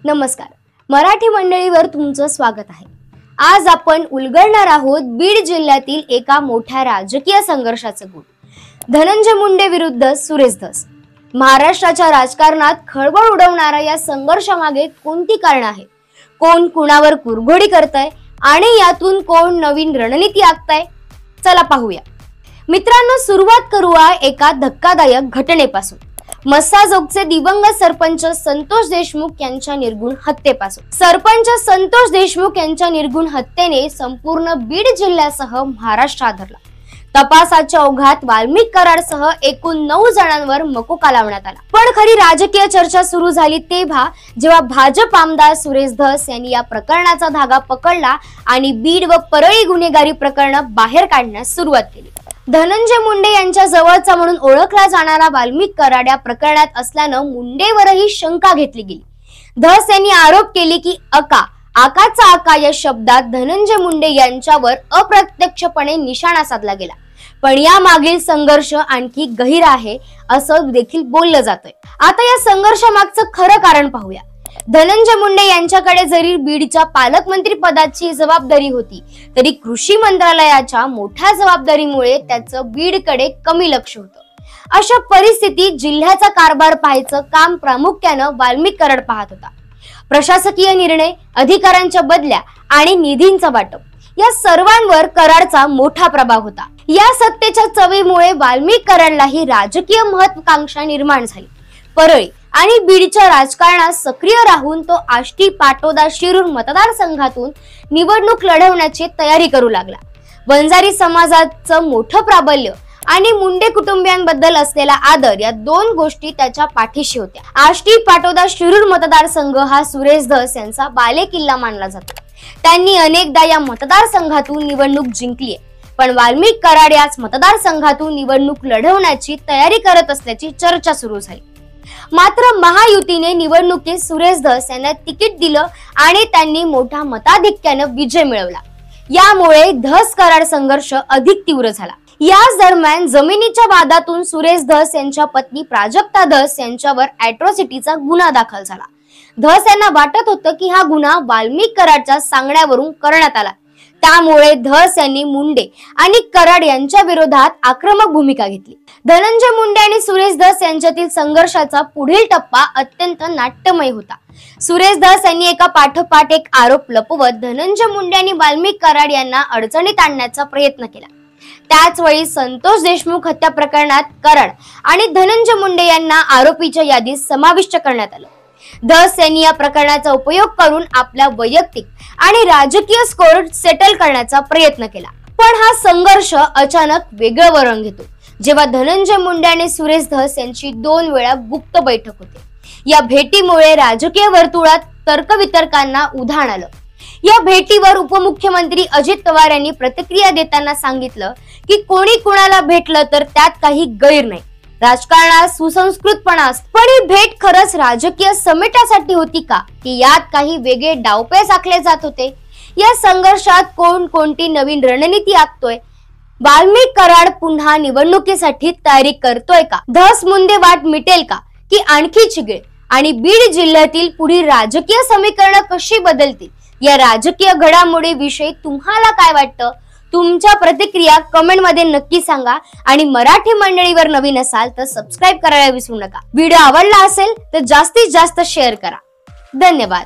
नमस्कार, मराठी मंडळीवर तुमचं स्वागत आहे। आज आपण उलगडणार आहोत बीड जिल्ह्यातील एका मोठ्या राजकीय संघर्षाचं गुण, धनंजय मुंडे विरुद्ध सुरेश धस। महाराष्ट्राच्या राजकारणात खळबळ उडवणाऱ्या या संघर्षामागे कोणती कारण आहे, कोण कुणावर कुरघोडी करतंय आणि यातून कोण नवीन रणनीती आखतंय, चला पाहूया। मित्रांनो, सुरुवात करूया एका धक्कादायक घटनेपासून। मस्साजोगचे दिवंगत सरपंच संतोष देशमुख यांच्या निर्गुण हत्येपासून। सरपंच संतोष देशमुख यांच्या निर्गुण हत्येने संपूर्ण बीड जिल्ह्यासह महाराष्ट्र आदरला। तपासाच्या ओघात वाल्मिक कराडसह एकूण 9 जणांवर मकोका लावण्यात आला। पण खरी राजकीय चर्चा सुरू झाली तेव्हा जेव्हा भाजप आमदार सुरेश धस यांनी या प्रकरणाचा धागा पकडला आणि बीड व परळी गुन्हेगारी प्रकरण बाहेर काढण्यास सुरुवात केली। धनंजय मुंडे यांच्या जवळचा म्हणून ओळखला जाणारा वाल्मिक कराड या प्रकरणात असल्यानं मुंडेवरही शंका घेतली गेली। धस यांनी आरोप केले की आकाचा आका या शब्दात धनंजय मुंडे यांच्यावर अप्रत्यक्षपणे निशाणा साधला गेला। पण या मागील संघर्ष आणखी गहिर आहे असं देखील बोललं जातंय। आता या संघर्षामागचं खरं कारण पाहूया। धनंजय मुंडे यांच्याकडे जरी बीडच्या पालकमंत्री पदाची जबाबदारी होती, तरी कृषी मंत्रालयाच्या मोठ्या जबाबदारीमुळे त्याचं बीडकडे कमी लक्ष होतं। अशा परिस्थितीत जिल्ह्याचा कारभार पाहायचं काम प्रामुख्यानं वाल्मिक कराड पाहत होता। प्रशासकीय निर्णय, अधिकाऱ्यांच्या बदल्या आणि निधींचं वाटप या सर्वांवर कराडचा मोठा प्रभाव होता। या सत्तेच्या चवीमुळे वाल्मिक कराडलाही राजकीय महत्वाकांक्षा निर्माण झाली। परळी आणि बीडच्या राजकारणात सक्रिय राहून तो आष्टी, पाटोदा, शिरूर मतदारसंघातून निवडणूक लढवण्याची तयारी करू लागला। वंजारी समाजाचं मोठं प्राबल्य आणि मुंडे कुटुंबियांबद्दल असलेला आदर या 2 गोष्टी त्याच्या पाठीशी होत्या। आष्टी, पाटोदा, शिरूर मतदारसंघ हा सुरेश धस यांचा बालेकिल्ला मानला जातो। त्यांनी अनेकदा या मतदारसंघातून निवडणूक जिंकली आहे, पण वाल्मिक कराड याच मतदारसंघातून निवडणूक लढवण्याची तयारी करत असल्याची चर्चा सुरू झाली। मात्र महायुतीने निवडणुकीत सुरेश धस यांना तिकीट दिलं आणि त्यांनी मोठ्या मताधिक्यानं विजय मिळवला। यामुळे धस कराड संघर्ष अधिक तीव्र झाला। याच दरम्यान जमिनीच्या वादातून सुरेश धस यांच्या पत्नी प्राजक्ता धस यांच्यावर अॅट्रॉसिटीचा गुन्हा दाखल झाला। धस यांना वाटत होतं की हा गुन्हा वाल्मिक कराडच्या सांगण्यावरून करण्यात आला। त्यामुळे धस यांनी मुंडे आणि कराड यांच्या विरोधात आक्रमक भूमिका घेतली। धनंजय मुंडे आणि सुरेश धस यांच्यातील संघर्षाचा पुढील टप्पा अत्यंत नाट्यमय होता। सुरेश धस यांनी एका पाठोपाठ एक आरोप लपवत धनंजय मुंडे आणि वाल्मिक कराड यांना अडचणीत आणण्याचा प्रयत्न केला। त्याच वेळी संतोष देशमुख हत्या प्रकरणात कराड आणि धनंजय मुंडे यांना आरोपीच्या यादीत समाविष्ट करण्यात आलं। धस यांनी या प्रकरणाचा उपयोग करून आपला वैयक्तिक आणि राजकीय स्कोर सेटल करण्याचा प्रयत्न केला। पण हा संघर्ष अचानक वेगळं वळण घेतो जेव्हा धनंजय मुंडे आणि सुरेश धस यांची 2 वेळा गुप्त बैठक होते। या भेटीमुळे राजकीय वर्तुळात तर्कवितर्कांना उधाण आलं। या भेटीवर उपमुख्यमंत्री अजित पवार यांनी प्रतिक्रिया देताना सांगितलं की कोणी कुणाला भेटलं तर त्यात काही गैर नाही, राजकारणात सुसंस्कृतपणा असतो। पण ही भेट खरंच राजकीय समेटासाठी होती का, की यात काही वेगळे डावपेच आखले जात होते? या संघर्षात कोण कोणती नवीन रणनीती आखतोय? वाल्मिक कराड पुन्हा निवडणुकीसाठी तयारी करतोय का? धस मुंडे वाट मिटेल का, की आणखी चिघेल? आणि बीड जिल्ह्यातील पुढील राजकीय समीकरण कशी बदलतील? या राजकीय घडामोडीविषयी तुम्हाला काय वाटतं? तुमच्या प्रतिक्रिया कमेंट मध्ये नक्की सांगा आणि मराठी मंडळीवर नवीन असाल तर सबस्क्राइब करायला विसरू नका। व्हिडिओ आवडला असेल तर जास्तीत जास्त शेअर करा। धन्यवाद।